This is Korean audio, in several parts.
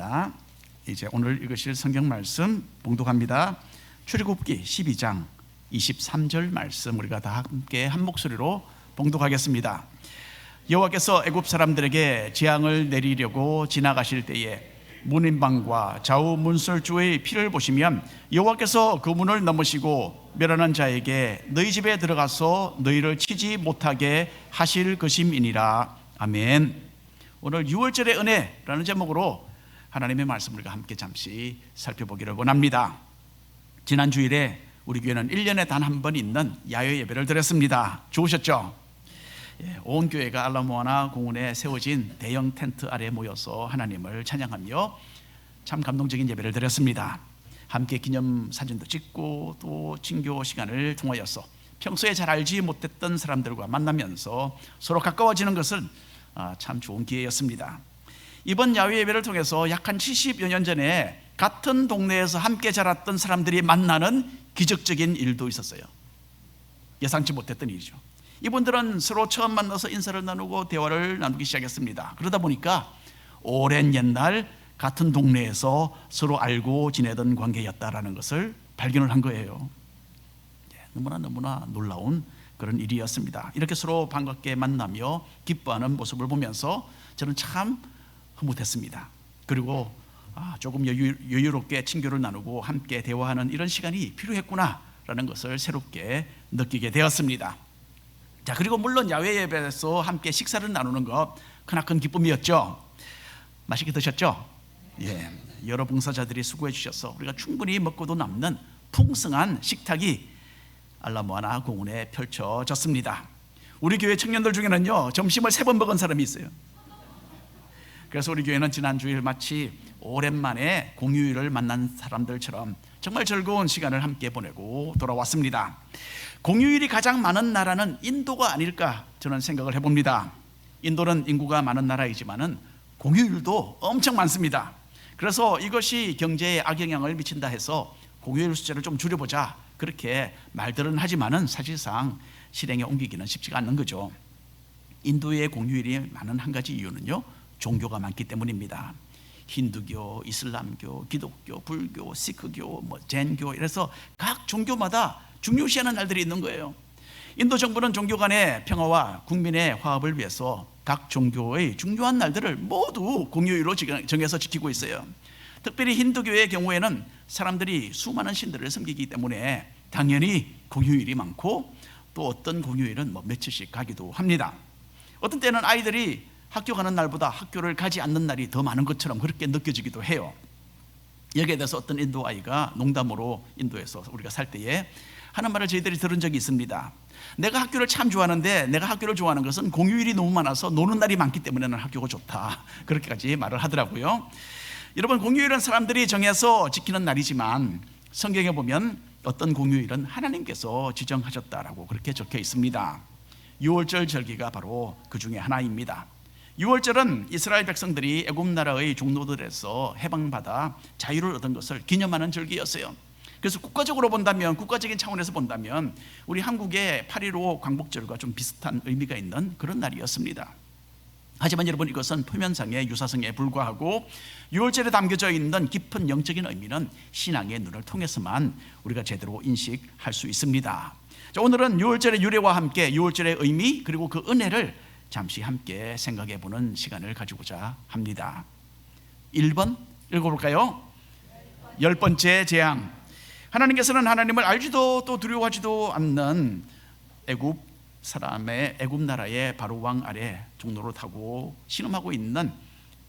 감사합니다. 이제 오늘 읽으실 성경 말씀 봉독합니다. 출애굽기 12장 23절 말씀 우리가 다 함께 한 목소리로 봉독하겠습니다. 여호와께서 애굽 사람들에게 재앙을 내리려고 지나가실 때에 문인방과 좌우 문설주의 피를 보시면 여호와께서 그 문을 넘으시고 멸하는 자에게 너희 집에 들어가서 너희를 치지 못하게 하실 것임이니라. 아멘. 오늘 6월절의 은혜라는 제목으로 하나님의 말씀을 우리가 함께 잠시 살펴보기를 원합니다. 지난 주일에 우리 교회는 1년에 단 한 번 있는 야외 예배를 드렸습니다. 좋으셨죠? 온 교회가 알라모아나 공원에 세워진 대형 텐트 아래 모여서 하나님을 찬양하며 참 감동적인 예배를 드렸습니다. 함께 기념사진도 찍고 또 친교 시간을 통하여서 평소에 잘 알지 못했던 사람들과 만나면서 서로 가까워지는 것은 참 좋은 기회였습니다. 이번 야외 예배를 통해서 약 한 70여 년 전에 같은 동네에서 함께 자랐던 사람들이 만나는 기적적인 일도 있었어요. 예상치 못했던 일이죠. 이분들은 서로 처음 만나서 인사를 나누고 대화를 나누기 시작했습니다. 그러다 보니까 오랜 옛날 같은 동네에서 서로 알고 지내던 관계였다라는 것을 발견을 한 거예요. 너무나 놀라운 그런 일이었습니다. 이렇게 서로 반갑게 만나며 기뻐하는 모습을 보면서 저는 참 흐뭇했습니다. 그리고 조금 여유롭게 친교를 나누고 함께 대화하는 이런 시간이 필요했구나라는 것을 새롭게 느끼게 되었습니다. 자, 그리고 물론 야외 예배에서 함께 식사를 나누는 것 크나큰 기쁨이었죠. 맛있게 드셨죠? 예, 여러 봉사자들이 수고해 주셔서 우리가 충분히 먹고도 남는 풍성한 식탁이 알라모아나 공원에 펼쳐졌습니다. 우리 교회 청년들 중에는요, 점심을 3번 먹은 사람이 있어요. 그래서 우리 교회는 지난 주일 마치 오랜만에 공휴일을 만난 사람들처럼 정말 즐거운 시간을 함께 보내고 돌아왔습니다. 공휴일이 가장 많은 나라는 인도가 아닐까 저는 생각을 해봅니다. 인도는 인구가 많은 나라이지만은 공휴일도 엄청 많습니다. 그래서 이것이 경제에 악영향을 미친다 해서 공휴일 숫자를 좀 줄여보자 그렇게 말들은 하지만은 사실상 실행에 옮기기는 쉽지가 않는 거죠. 인도의 공휴일이 많은 한 가지 이유는요, 종교가 많기 때문입니다. 힌두교, 이슬람교, 기독교, 불교, 시크교, 젠교 이래서 각 종교마다 중요시하는 날들이 있는 거예요. 인도 정부는 종교 간의 평화와 국민의 화합을 위해서 각 종교의 중요한 날들을 모두 공휴일로 정해서 지키고 있어요. 특별히 힌두교의 경우에는 사람들이 수많은 신들을 섬기기 때문에 당연히 공휴일이 많고 또 어떤 공휴일은 며칠씩 가기도 합니다. 어떤 때는 아이들이 학교 가는 날보다 학교를 가지 않는 날이 더 많은 것처럼 그렇게 느껴지기도 해요. 여기에 대해서 어떤 인도 아이가 농담으로 인도에서 우리가 살 때에 하는 말을 저희들이 들은 적이 있습니다. 내가 학교를 참 좋아하는데 내가 학교를 좋아하는 것은 공휴일이 너무 많아서 노는 날이 많기 때문에는 학교가 좋다, 그렇게까지 말을 하더라고요. 여러분, 공휴일은 사람들이 정해서 지키는 날이지만 성경에 보면 어떤 공휴일은 하나님께서 지정하셨다라고 그렇게 적혀 있습니다. 6월절 절기가 바로 그 중에 하나입니다. 6월절은 이스라엘 백성들이 애굽 나라의 종노들에서 해방받아 자유를 얻은 것을 기념하는 절기였어요. 그래서 국가적으로 본다면, 국가적인 차원에서 본다면 우리 한국의 8.15 광복절과 좀 비슷한 의미가 있는 그런 날이었습니다. 하지만 여러분, 이것은 표면상의 유사성에 불과하고 6월절에 담겨져 있는 깊은 영적인 의미는 신앙의 눈을 통해서만 우리가 제대로 인식할 수 있습니다. 자, 오늘은 6월절의 유래와 함께 6월절의 의미 그리고 그 은혜를 잠시 함께 생각해 보는 시간을 가지고자 합니다. 1번 읽어볼까요? 10번째 재앙. 하나님께서는 하나님을 알지도 또 두려워하지도 않는 애굽 나라의 바로 왕 아래 종로를 타고 신음하고 있는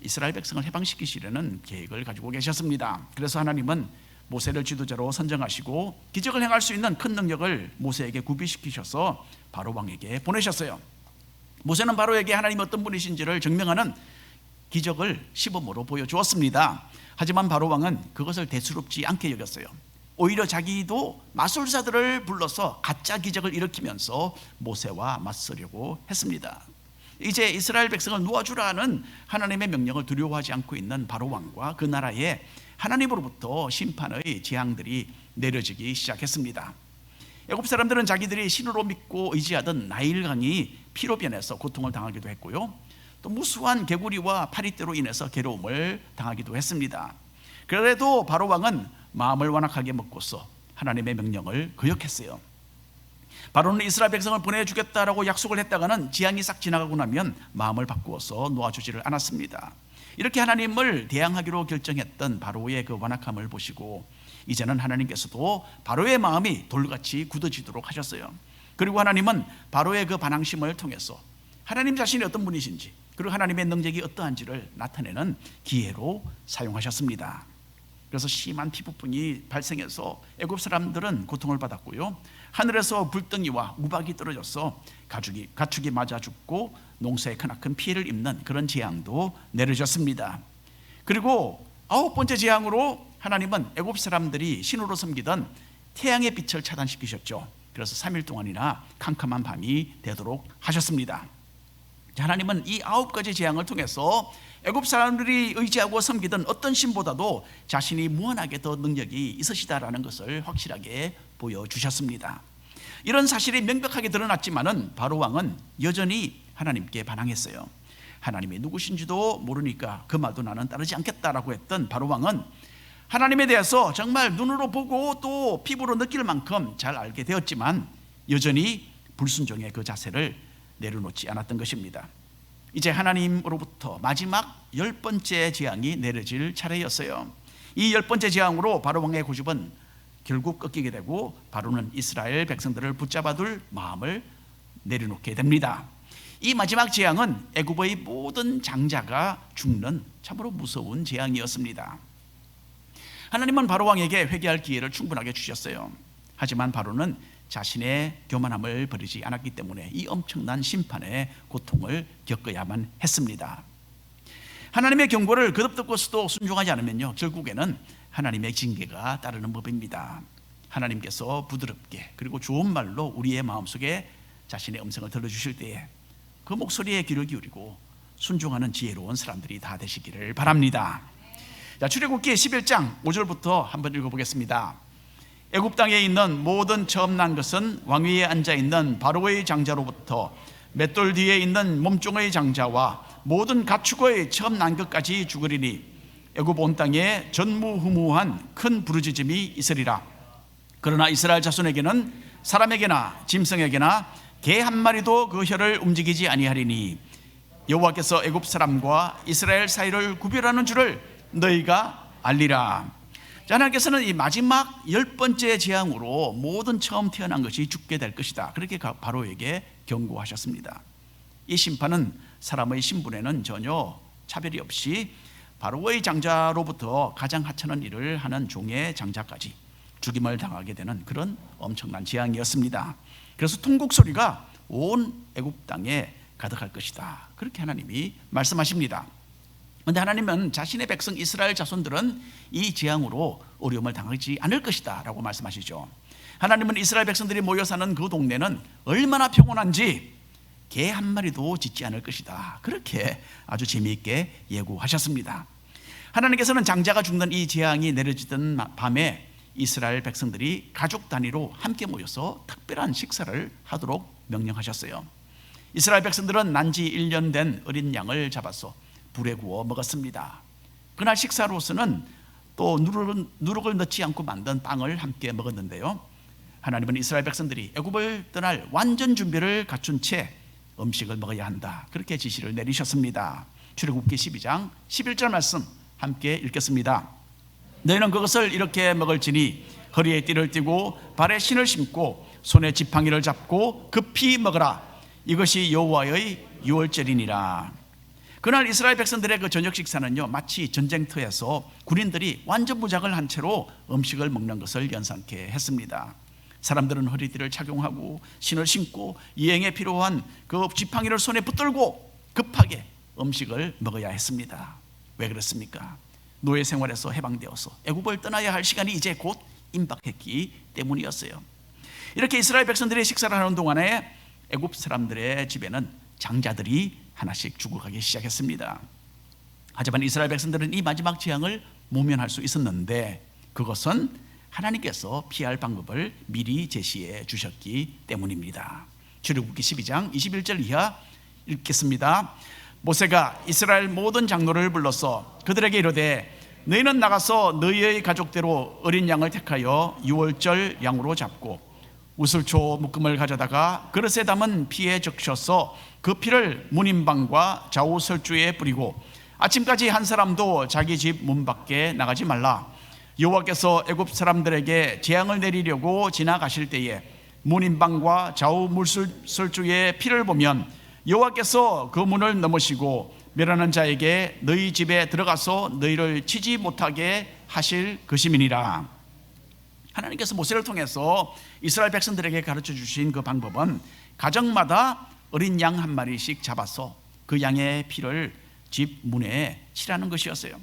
이스라엘 백성을 해방시키시려는 계획을 가지고 계셨습니다. 그래서 하나님은 모세를 지도자로 선정하시고 기적을 행할 수 있는 큰 능력을 모세에게 구비시키셔서 바로 왕에게 보내셨어요. 모세는 바로에게 하나님이 어떤 분이신지를 증명하는 기적을 시범으로 보여주었습니다. 하지만 바로 왕은 그것을 대수롭지 않게 여겼어요. 오히려 자기도 마술사들을 불러서 가짜 기적을 일으키면서 모세와 맞서려고 했습니다. 이제 이스라엘 백성을 놓아주라는 하나님의 명령을 두려워하지 않고 있는 바로 왕과 그 나라에 하나님으로부터 심판의 재앙들이 내려지기 시작했습니다. 애굽 사람들은 자기들이 신으로 믿고 의지하던 나일강이 피로 변해서 고통을 당하기도 했고요. 또 무수한 개구리와 파리떼로 인해서 괴로움을 당하기도 했습니다. 그래도 바로 왕은 마음을 완악하게 먹고서 하나님의 명령을 거역했어요. 바로는 이스라엘 백성을 보내주겠다라고 약속을 했다가는 재앙이 싹 지나가고 나면 마음을 바꾸어서 놓아주지를 않았습니다. 이렇게 하나님을 대항하기로 결정했던 바로의 그 완악함을 보시고 이제는 하나님께서도 바로의 마음이 돌같이 굳어지도록 하셨어요. 그리고 하나님은 바로의 그 반항심을 통해서 하나님 자신이 어떤 분이신지, 그리고 하나님의 능력이 어떠한지를 나타내는 기회로 사용하셨습니다. 그래서 심한 피부병이 발생해서 애굽 사람들은 고통을 받았고요, 하늘에서 불덩이와 우박이 떨어져서 가축이 맞아 죽고 농사에 크나큰 피해를 입는 그런 재앙도 내려졌습니다. 그리고 9번째 재앙으로 하나님은 애굽 사람들이 신으로 섬기던 태양의 빛을 차단시키셨죠. 그래서 3일 동안이나 캄캄한 밤이 되도록 하셨습니다. 하나님은 이 9가지 재앙을 통해서 애굽 사람들이 의지하고 섬기던 어떤 신보다도 자신이 무한하게 더 능력이 있으시다라는 것을 확실하게 보여주셨습니다. 이런 사실이 명백하게 드러났지만은 바로 왕은 여전히 하나님께 반항했어요. 하나님이 누구신지도 모르니까 그 말도 나는 따르지 않겠다라고 했던 바로 왕은 하나님에 대해서 정말 눈으로 보고 또 피부로 느낄 만큼 잘 알게 되었지만 여전히 불순종의 그 자세를 내려놓지 않았던 것입니다. 이제 하나님으로부터 마지막 10번째 재앙이 내려질 차례였어요. 이 10번째 재앙으로 바로 왕의 고집은 결국 꺾이게 되고 바로는 이스라엘 백성들을 붙잡아둘 마음을 내려놓게 됩니다. 이 마지막 재앙은 애굽의 모든 장자가 죽는 참으로 무서운 재앙이었습니다. 하나님은 바로 왕에게 회개할 기회를 충분하게 주셨어요. 하지만 바로는 자신의 교만함을 버리지 않았기 때문에 이 엄청난 심판의 고통을 겪어야만 했습니다. 하나님의 경고를 거듭 듣고서도 순종하지 않으면요, 결국에는 하나님의 징계가 따르는 법입니다. 하나님께서 부드럽게 그리고 좋은 말로 우리의 마음속에 자신의 음성을 들려주실 때에 그 목소리에 귀를 기울이고 순종하는 지혜로운 사람들이 다 되시기를 바랍니다. 자, 출애굽기 11장 5절부터 한번 읽어보겠습니다. 애굽 땅에 있는 모든 처음 난 것은 왕위에 앉아있는 바로의 장자로부터 맷돌 뒤에 있는 몸종의 장자와 모든 가축의 처음 난 것까지 죽으리니 애굽 온 땅에 전무후무한 큰 부르짖음이 있으리라. 그러나 이스라엘 자손에게는 사람에게나 짐승에게나 개 한 마리도 그 혀를 움직이지 아니하리니 여호와께서 애굽 사람과 이스라엘 사이를 구별하는 줄을 너희가 알리라. 하나님께서는 이 마지막 10번째 재앙으로 모든 처음 태어난 것이 죽게 될 것이다, 그렇게 바로에게 경고하셨습니다. 이 심판은 사람의 신분에는 전혀 차별이 없이 바로의 장자로부터 가장 하찮은 일을 하는 종의 장자까지 죽임을 당하게 되는 그런 엄청난 재앙이었습니다. 그래서 통곡 소리가 온 애굽 땅에 가득할 것이다, 그렇게 하나님이 말씀하십니다. 그런데 하나님은 자신의 백성 이스라엘 자손들은 이 재앙으로 어려움을 당하지 않을 것이다 라고 말씀하시죠. 하나님은 이스라엘 백성들이 모여 사는 그 동네는 얼마나 평온한지 개 한 마리도 짖지 않을 것이다, 그렇게 아주 재미있게 예고하셨습니다. 하나님께서는 장자가 죽는 이 재앙이 내려지던 밤에 이스라엘 백성들이 가족 단위로 함께 모여서 특별한 식사를 하도록 명령하셨어요. 이스라엘 백성들은 난지 1년 된 어린 양을 잡아서 불에 구워 먹었습니다. 그날 식사로서는 또 누룩을 넣지 않고 만든 빵을 함께 먹었는데요, 하나님은 이스라엘 백성들이 애굽을 떠날 완전 준비를 갖춘 채 음식을 먹어야 한다, 그렇게 지시를 내리셨습니다. 출애굽기 12장 11절 말씀 함께 읽겠습니다. 너희는 그것을 이렇게 먹을지니 허리에 띠를 띠고 발에 신을 신고 손에 지팡이를 잡고 급히 먹으라. 이것이 여호와의 유월절이니라. 그날 이스라엘 백성들의 그 저녁 식사는요, 마치 전쟁터에서 군인들이 완전 무장을 한 채로 음식을 먹는 것을 연상케 했습니다. 사람들은 허리띠를 착용하고 신을 신고 여행에 필요한 그 지팡이를 손에 붙들고 급하게 음식을 먹어야 했습니다. 왜 그렇습니까? 노예 생활에서 해방되어서 애굽을 떠나야 할 시간이 이제 곧 임박했기 때문이었어요. 이렇게 이스라엘 백성들이 식사를 하는 동안에 애굽 사람들의 집에는 장자들이 하나씩 죽어가기 시작했습니다. 하지만 이스라엘 백성들은 이 마지막 재앙을 모면할 수 있었는데 그것은 하나님께서 피할 방법을 미리 제시해 주셨기 때문입니다. 출애굽기 12장 21절 이하 읽겠습니다. 모세가 이스라엘 모든 장로를 불러서 그들에게 이르되 너희는 나가서 너희의 가족대로 어린 양을 택하여 유월절 양으로 잡고 우슬초 묶음을 가져다가 그릇에 담은 피에 적셔서 그 피를 문인방과 좌우 설주에 뿌리고 아침까지 한 사람도 자기 집 문 밖에 나가지 말라. 여호와께서 애굽 사람들에게 재앙을 내리려고 지나가실 때에 문인방과 좌우 물설주의 피를 보면 여호와께서 그 문을 넘으시고 멸하는 자에게 너희 집에 들어가서 너희를 치지 못하게 하실 것임이니라. 하나님께서 모세를 통해서 이스라엘 백성들에게 가르쳐 주신 그 방법은 가정마다 어린 양 한 마리씩 잡아서 그 양의 피를 집 문에 칠하는 것이었어요.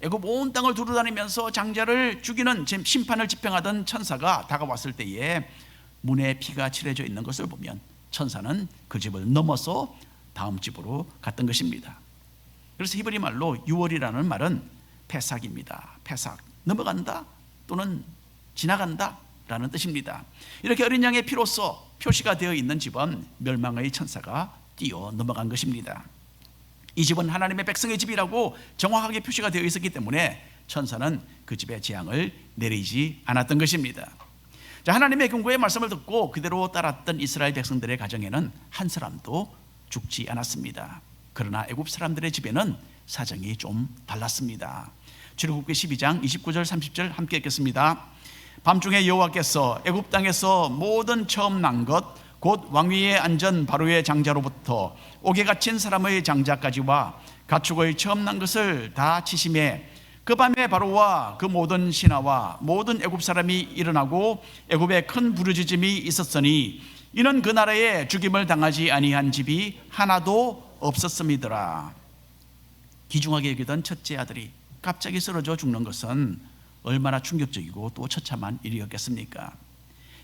애굽 온 땅을 두루다니면서 장자를 죽이는 심판을 집행하던 천사가 다가왔을 때에 문에 피가 칠해져 있는 것을 보면 천사는 그 집을 넘어서 다음 집으로 갔던 것입니다. 그래서 히브리 말로 유월이라는 말은 페삭입니다. 페삭, 넘어간다 또는 지나간다 라는 뜻입니다. 이렇게 어린 양의 피로써 표시가 되어 있는 집은 멸망의 천사가 뛰어 넘어간 것입니다. 이 집은 하나님의 백성의 집이라고 정확하게 표시가 되어 있었기 때문에 천사는 그 집에 재앙을 내리지 않았던 것입니다. 자, 하나님의 경고의 말씀을 듣고 그대로 따랐던 이스라엘 백성들의 가정에는 한 사람도 죽지 않았습니다. 그러나 애굽 사람들의 집에는 사정이 좀 달랐습니다. 출애굽기 12장 29절 30절 함께 읽겠습니다. 밤중에 여호와께서 애굽 땅에서 모든 처음 난 것 곧 왕위에 앉은 바로의 장자로부터 옥에 갇힌 사람의 장자까지와 가축의 처음 난 것을 다 치심에 그 밤에 바로와 그 모든 신하와 모든 애굽 사람이 일어나고 애굽에 큰 부르짖음이 있었으니 이는 그 나라에 죽임을 당하지 아니한 집이 하나도 없었음이더라. 귀중하게 여기던 첫째 아들이 갑자기 쓰러져 죽는 것은 얼마나 충격적이고 또 처참한 일이었겠습니까?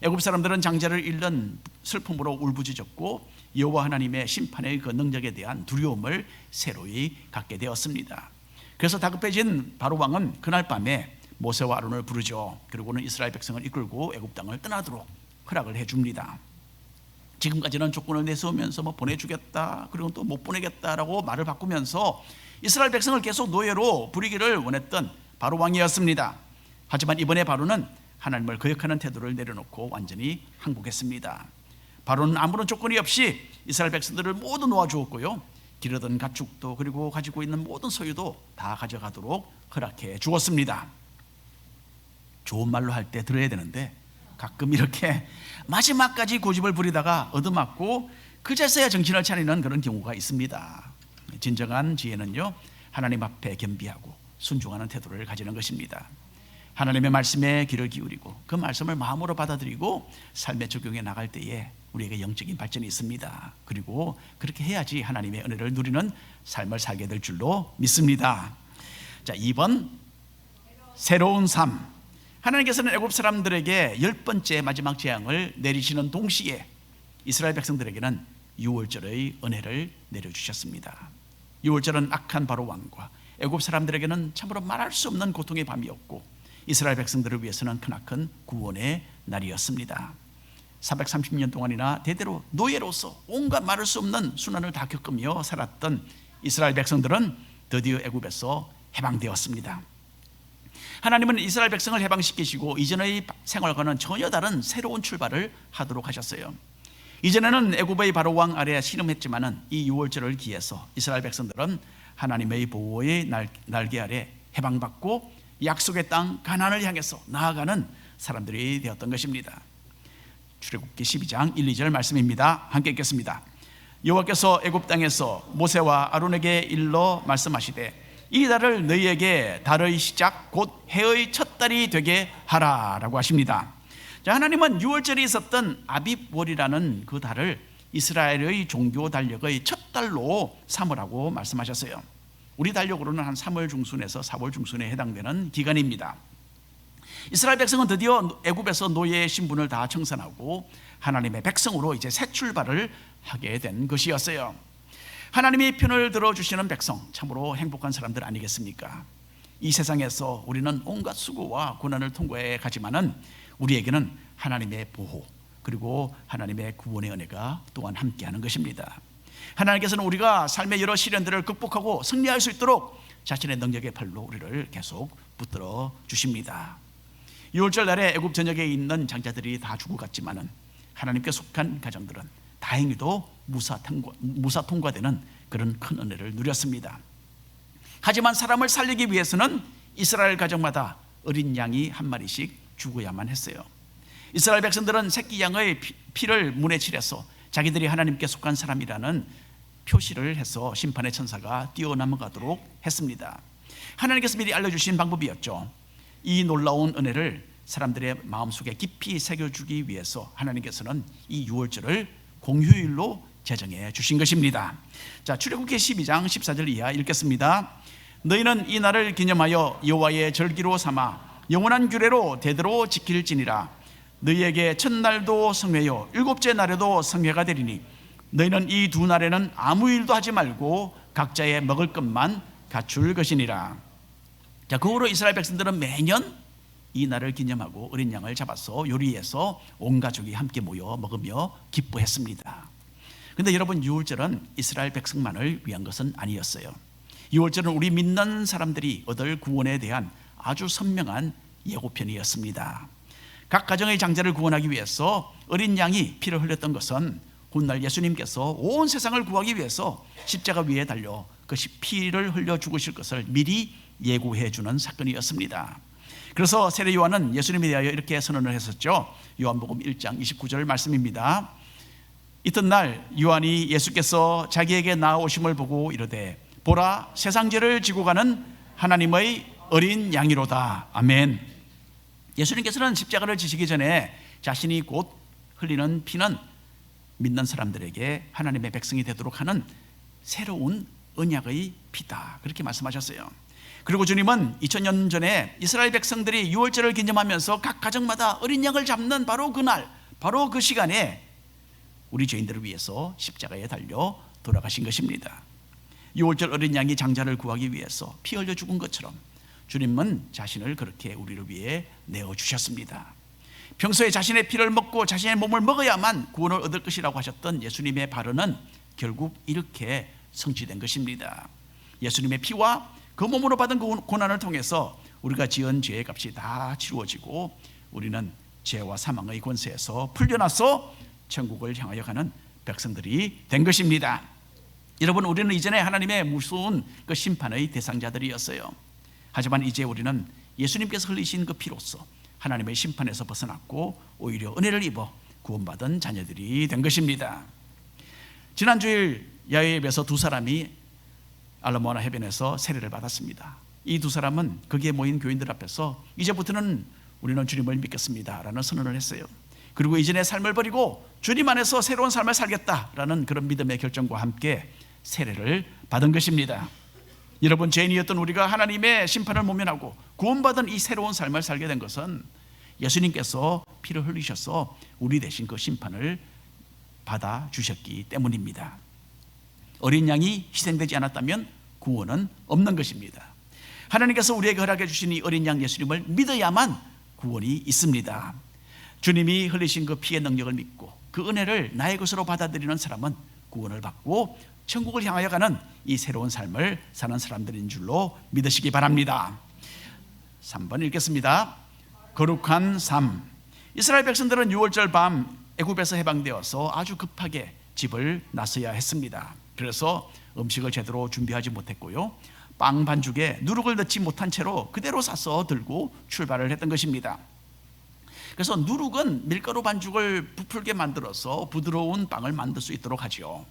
애굽 사람들은 장자를 잃는 슬픔으로 울부짖었고 여호와 하나님의 심판의 그 능력에 대한 두려움을 새로이 갖게 되었습니다. 그래서 다급해진 바로 왕은 그날 밤에 모세와 아론을 부르죠. 그리고는 이스라엘 백성을 이끌고 애굽 땅을 떠나도록 허락을 해줍니다. 지금까지는 조건을 내세우면서 보내주겠다 그리고 또 못 보내겠다라고 말을 바꾸면서 이스라엘 백성을 계속 노예로 부리기를 원했던 바로 왕이었습니다. 하지만 이번에 바로는 하나님을 거역하는 태도를 내려놓고 완전히 항복했습니다. 바로는 아무런 조건이 없이 이스라엘 백성들을 모두 놓아주었고요, 기르던 가축도 그리고 가지고 있는 모든 소유도 다 가져가도록 허락해 주었습니다. 좋은 말로 할 때 들어야 되는데 가끔 이렇게 마지막까지 고집을 부리다가 얻어맞고 그제서야 정신을 차리는 그런 경우가 있습니다. 진정한 지혜는요, 하나님 앞에 겸비하고 순종하는 태도를 가지는 것입니다. 하나님의 말씀에 귀를 기울이고 그 말씀을 마음으로 받아들이고 삶에 적용해 나갈 때에 우리에게 영적인 발전이 있습니다. 그리고 그렇게 해야지 하나님의 은혜를 누리는 삶을 살게 될 줄로 믿습니다. 자, 2번 새로운 삶. 하나님께서는 애굽 사람들에게 10번째 마지막 재앙을 내리시는 동시에 이스라엘 백성들에게는 유월절의 은혜를 내려주셨습니다. 유월절은 악한 바로 왕과 애굽 사람들에게는 참으로 말할 수 없는 고통의 밤이었고 이스라엘 백성들을 위해서는 크나큰 구원의 날이었습니다. 430년 동안이나 대대로 노예로서 온갖 말할 수 없는 순환을 다 겪으며 살았던 이스라엘 백성들은 드디어 애굽에서 해방되었습니다. 하나님은 이스라엘 백성을 해방시키시고 이전의 생활과는 전혀 다른 새로운 출발을 하도록 하셨어요. 이전에는 애굽의 바로 왕 아래 신음했지만은 이 유월절을 기해서 이스라엘 백성들은 하나님의 보호의 날개 아래 해방받고 약속의 땅 가나안을 향해서 나아가는 사람들이 되었던 것입니다. 출애굽기 12장 1, 2절 말씀입니다. 함께 읽겠습니다. 여호와께서 애굽 땅에서 모세와 아론에게 일러 말씀하시되 이 달을 너희에게 달의 시작 곧 해의 첫 달이 되게 하라 라고 하십니다. 자, 하나님은 유월절이 있었던 아빕월이라는 그 달을 이스라엘의 종교 달력의 첫 달로 삼으라고 말씀하셨어요. 우리 달력으로는 한 3월 중순에서 4월 중순에 해당되는 기간입니다. 이스라엘 백성은 드디어 애굽에서 노예의 신분을 다 청산하고 하나님의 백성으로 이제 새 출발을 하게 된 것이었어요. 하나님의 편을 들어주시는 백성, 참으로 행복한 사람들 아니겠습니까? 이 세상에서 우리는 온갖 수고와 고난을 통과해 가지만은 우리에게는 하나님의 보호 그리고 하나님의 구원의 은혜가 또한 함께하는 것입니다. 하나님께서는 우리가 삶의 여러 시련들을 극복하고 승리할 수 있도록 자신의 능력의 팔로 우리를 계속 붙들어 주십니다. 6월절 날에 애굽 전역에 있는 장자들이 다 죽어 갔지만은 하나님께 속한 가정들은 다행히도 무사 통과되는 그런 큰 은혜를 누렸습니다. 하지만 사람을 살리기 위해서는 이스라엘 가정마다 어린 양이 한 마리씩 죽어야만 했어요. 이스라엘 백성들은 새끼 양의 피를 문에 칠해서 자기들이 하나님께 속한 사람이라는 표시를 해서 심판의 천사가 뛰어넘어가도록 했습니다. 하나님께서 미리 알려주신 방법이었죠. 이 놀라운 은혜를 사람들의 마음속에 깊이 새겨주기 위해서 하나님께서는 이 유월절을 공휴일로 제정해 주신 것입니다. 자, 출애굽기 12장 14절 이하 읽겠습니다. 너희는 이 날을 기념하여 여호와의 절기로 삼아 영원한 규례로 대대로 지킬지니라. 너희에게 첫날도 성회요 일곱째 날에도 성회가 되리니 너희는 이 두 날에는 아무 일도 하지 말고 각자의 먹을 것만 갖출 것이니라. 자, 그 후로 이스라엘 백성들은 매년 이 날을 기념하고 어린 양을 잡아서 요리해서 온 가족이 함께 모여 먹으며 기뻐했습니다. 그런데 여러분, 유월절은 이스라엘 백성만을 위한 것은 아니었어요. 유월절은 우리 믿는 사람들이 얻을 구원에 대한 아주 선명한 예고편이었습니다. 각 가정의 장자를 구원하기 위해서 어린 양이 피를 흘렸던 것은 훗날 예수님께서 온 세상을 구하기 위해서 십자가 위에 달려 그 피를 흘려 죽으실 것을 미리 예고해 주는 사건이었습니다. 그래서 세례 요한은 예수님에 대하여 이렇게 선언을 했었죠. 요한복음 1장 29절 말씀입니다. 이튿날 요한이 예수께서 자기에게 나아오심을 보고 이르되 보라, 세상 죄를 지고 가는 하나님의 어린 양이로다. 아멘. 예수님께서는 십자가를 지시기 전에 자신이 곧 흘리는 피는 믿는 사람들에게 하나님의 백성이 되도록 하는 새로운 언약의 피다, 그렇게 말씀하셨어요. 그리고 주님은 2000년 전에 이스라엘 백성들이 유월절을 기념하면서 각 가정마다 어린 양을 잡는 바로 그날, 바로 그 시간에 우리 죄인들을 위해서 십자가에 달려 돌아가신 것입니다. 유월절 어린 양이 장자를 구하기 위해서 피 흘려 죽은 것처럼 주님은 자신을 그렇게 우리를 위해 내어주셨습니다. 평소에 자신의 피를 먹고 자신의 몸을 먹어야만 구원을 얻을 것이라고 하셨던 예수님의 발언은 결국 이렇게 성취된 것입니다. 예수님의 피와 그 몸으로 받은 그 고난을 통해서 우리가 지은 죄의 값이 다 치루어지고 우리는 죄와 사망의 권세에서 풀려나서 천국을 향하여 가는 백성들이 된 것입니다. 여러분, 우리는 이전에 하나님의 무서운 그 심판의 대상자들이었어요. 하지만 이제 우리는 예수님께서 흘리신 그 피로써 하나님의 심판에서 벗어났고 오히려 은혜를 입어 구원받은 자녀들이 된 것입니다. 지난 주일 야외 예배에서 두 사람이 알라모아나 해변에서 세례를 받았습니다. 이 두 사람은 거기에 모인 교인들 앞에서 이제부터는 우리는 주님을 믿겠습니다라는 선언을 했어요. 그리고 이전의 삶을 버리고 주님 안에서 새로운 삶을 살겠다라는 그런 믿음의 결정과 함께 세례를 받은 것입니다. 여러분, 죄인이었던 우리가 하나님의 심판을 모면하고 구원받은 이 새로운 삶을 살게 된 것은 예수님께서 피를 흘리셔서 우리 대신 그 심판을 받아 주셨기 때문입니다. 어린 양이 희생되지 않았다면 구원은 없는 것입니다. 하나님께서 우리에게 허락해 주신 이 어린 양 예수님을 믿어야만 구원이 있습니다. 주님이 흘리신 그 피의 능력을 믿고 그 은혜를 나의 것으로 받아들이는 사람은 구원을 받고 천국을 향하여 가는 이 새로운 삶을 사는 사람들인 줄로 믿으시기 바랍니다. 3번 읽겠습니다. 거룩한 삶. 이스라엘 백성들은 6월절 밤 애굽에서 해방되어서 아주 급하게 집을 나서야 했습니다. 그래서 음식을 제대로 준비하지 못했고요, 빵 반죽에 누룩을 넣지 못한 채로 그대로 싸서 들고 출발을 했던 것입니다. 그래서 누룩은 밀가루 반죽을 부풀게 만들어서 부드러운 빵을 만들 수 있도록 하죠.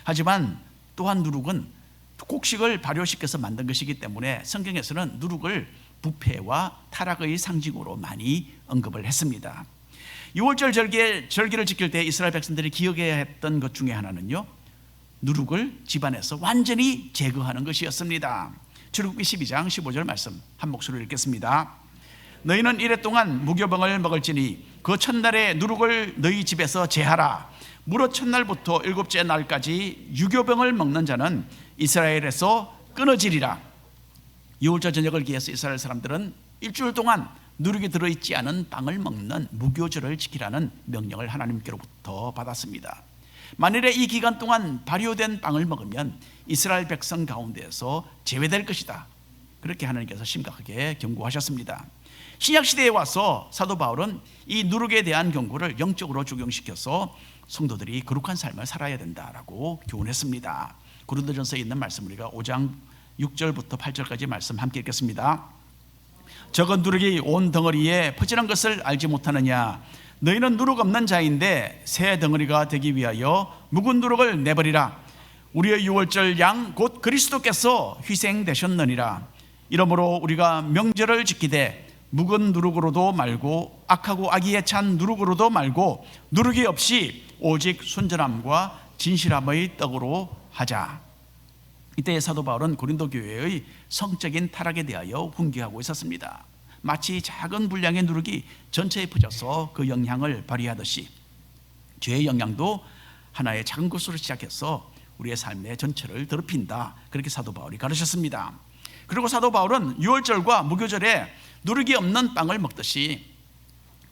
하지만 또한 누룩은 곡식을 발효시켜서 만든 것이기 때문에 성경에서는 누룩을 부패와 타락의 상징으로 많이 언급을 했습니다. 6월절 절기를 지킬 때 이스라엘 백성들이 기억해야 했던 것 중에 하나는요, 누룩을 집안에서 완전히 제거하는 것이었습니다. 출애굽기 12장 15절 말씀 한 목소리로 읽겠습니다. 너희는 이래 동안 무교병을 먹을지니 그 첫날에 누룩을 너희 집에서 제하라. 무릇 첫날부터 일곱째 날까지 유교병을 먹는 자는 이스라엘에서 끊어지리라. 6월절 저녁을 기해서 이스라엘 사람들은 일주일 동안 누룩이 들어있지 않은 빵을 먹는 무교절을 지키라는 명령을 하나님께로부터 받았습니다. 만일에 이 기간 동안 발효된 빵을 먹으면 이스라엘 백성 가운데에서 제외될 것이다. 그렇게 하나님께서 심각하게 경고하셨습니다. 신약시대에 와서 사도 바울은 이 누룩에 대한 경고를 영적으로 적용시켜서 성도들이 거룩한 삶을 살아야 된다라고 교훈했습니다. 고린도전서에 있는 말씀 우리가 5장 6절부터 8절까지 말씀 함께 읽겠습니다. 적은 누룩이 온 덩어리에 퍼지는 것을 알지 못하느냐? 너희는 누룩 없는 자인데 새 덩어리가 되기 위하여 묵은 누룩을 내버리라. 우리의 유월절 양 곧 그리스도께서 희생되셨느니라. 이러므로 우리가 명절을 지키되 묵은 누룩으로도 말고 악하고 악의에 찬 누룩으로도 말고 누룩이 없이 오직 순전함과 진실함의 떡으로 하자. 이때 사도 바울은 고린도 교회의 성적인 타락에 대하여 훈계하고 있었습니다. 마치 작은 분량의 누룩이 전체에 퍼져서 그 영향을 발휘하듯이 죄의 영향도 하나의 작은 것으로 시작해서 우리의 삶의 전체를 더럽힌다. 그렇게 사도 바울이 가르쳤습니다. 그리고 사도 바울은 유월절과 무교절에 누룩이 없는 빵을 먹듯이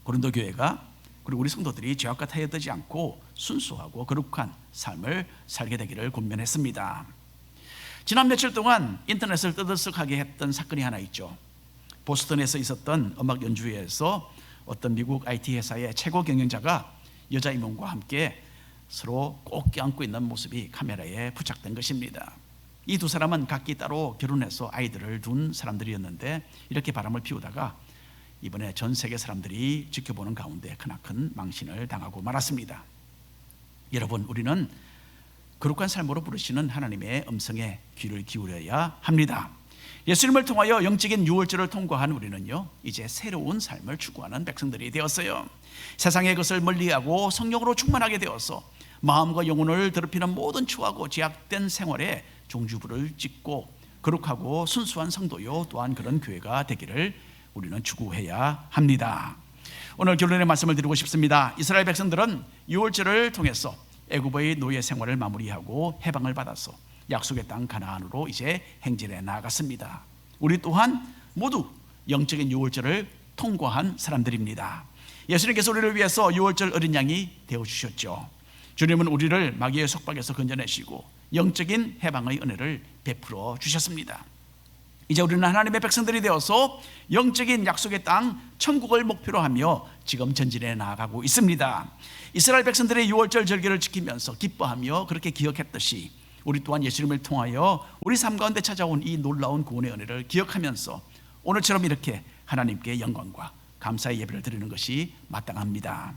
고린도 교회가 그리고 우리 성도들이 죄악과 타협되지 않고 순수하고 거룩한 삶을 살게 되기를 권면했습니다. 지난 며칠 동안 인터넷을 떠들썩하게 했던 사건이 하나 있죠. 보스턴에서 있었던 음악 연주회에서 어떤 미국 IT 회사의 최고 경영자가 여자 임원과 함께 서로 꼭 껴안고 있는 모습이 카메라에 부착된 것입니다. 이 두 사람은 각기 따로 결혼해서 아이들을 둔 사람들이었는데 이렇게 바람을 피우다가 이번에 전 세계 사람들이 지켜보는 가운데 크나큰 망신을 당하고 말았습니다. 여러분, 우리는 거룩한 삶으로 부르시는 하나님의 음성에 귀를 기울여야 합니다. 예수님을 통하여 영적인 유월절을 통과한 우리는요, 이제 새로운 삶을 추구하는 백성들이 되었어요. 세상의 것을 멀리하고 성령으로 충만하게 되어서 마음과 영혼을 더럽히는 모든 추하고 제약된 생활에 종주부를 찍고 거룩하고 순수한 성도요, 또한 그런 교회가 되기를 우리는 추구해야 합니다. 오늘 결론의 말씀을 드리고 싶습니다. 이스라엘 백성들은 유월절을 통해서 애굽의 노예 생활을 마무리하고 해방을 받아서 약속의 땅 가나안으로 이제 행진해 나아갔습니다. 우리 또한 모두 영적인 유월절을 통과한 사람들입니다. 예수님께서 우리를 위해서 유월절 어린 양이 되어주셨죠. 주님은 우리를 마귀의 속박에서 건져내시고 영적인 해방의 은혜를 베풀어 주셨습니다. 이제 우리는 하나님의 백성들이 되어서 영적인 약속의 땅 천국을 목표로 하며 지금 전진해 나아가고 있습니다. 이스라엘 백성들의 유월절 절기를 지키면서 기뻐하며 그렇게 기억했듯이 우리 또한 예수님을 통하여 우리 삶 가운데 찾아온 이 놀라운 구원의 은혜를 기억하면서 오늘처럼 이렇게 하나님께 영광과 감사의 예배를 드리는 것이 마땅합니다.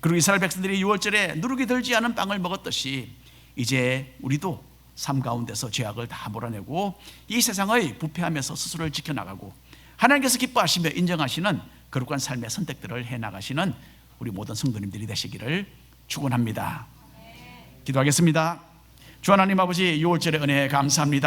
그리고 이스라엘 백성들이 유월절에 누룩이 들지 않은 빵을 먹었듯이 이제 우리도 삶 가운데서 죄악을 다 몰아내고 이 세상의 부패함에서 스스로를 지켜나가고 하나님께서 기뻐하시며 인정하시는 거룩한 삶의 선택들을 해나가시는 우리 모든 성도님들이 되시기를 축원합니다. 기도하겠습니다. 주 하나님 아버지, 유월절의 은혜 감사합니다.